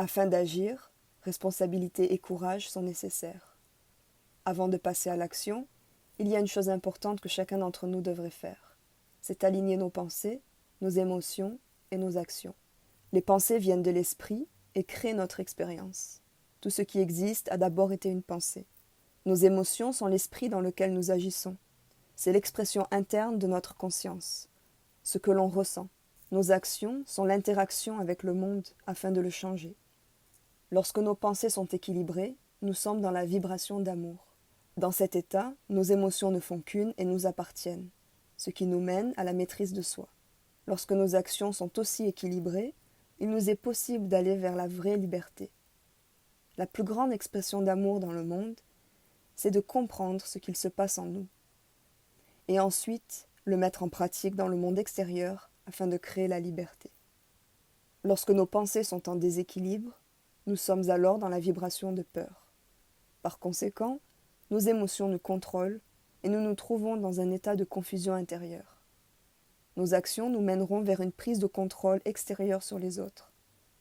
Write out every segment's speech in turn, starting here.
Afin d'agir, responsabilité et courage sont nécessaires. Avant de passer à l'action, il y a une chose importante que chacun d'entre nous devrait faire. C'est aligner nos pensées, nos émotions et nos actions. Les pensées viennent de l'esprit et créent notre expérience. Tout ce qui existe a d'abord été une pensée. Nos émotions sont l'esprit dans lequel nous agissons. C'est l'expression interne de notre conscience, ce que l'on ressent. Nos actions sont l'interaction avec le monde afin de le changer. Lorsque nos pensées sont équilibrées, nous sommes dans la vibration d'amour. Dans cet état, nos émotions ne font qu'une et nous appartiennent, ce qui nous mène à la maîtrise de soi. Lorsque nos actions sont aussi équilibrées, il nous est possible d'aller vers la vraie liberté. La plus grande expression d'amour dans le monde, c'est de comprendre ce qu'il se passe en nous, et ensuite le mettre en pratique dans le monde extérieur afin de créer la liberté. Lorsque nos pensées sont en déséquilibre, nous sommes alors dans la vibration de peur. Par conséquent, nos émotions nous contrôlent et nous nous trouvons dans un état de confusion intérieure. Nos actions nous mèneront vers une prise de contrôle extérieure sur les autres.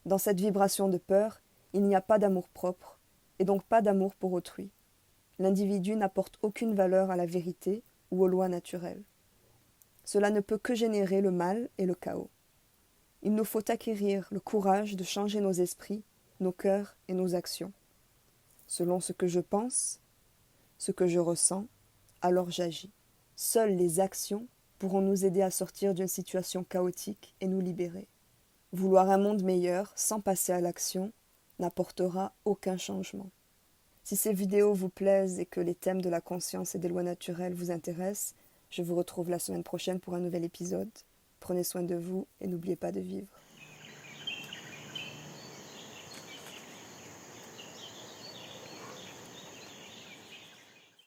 Dans cette vibration de peur, il n'y a pas d'amour-propre, et donc pas d'amour pour autrui. L'individu n'apporte aucune valeur à la vérité ou aux lois naturelles. Cela ne peut que générer le mal et le chaos. Il nous faut acquérir le courage de changer nos esprits, nos cœurs et nos actions. Selon ce que je pense, ce que je ressens, alors j'agis. Seules les actions pourront nous aider à sortir d'une situation chaotique et nous libérer. Vouloir un monde meilleur sans passer à l'action n'apportera aucun changement. Si ces vidéos vous plaisent et que les thèmes de la conscience et des lois naturelles vous intéressent, je vous retrouve la semaine prochaine pour un nouvel épisode. Prenez soin de vous et n'oubliez pas de vivre.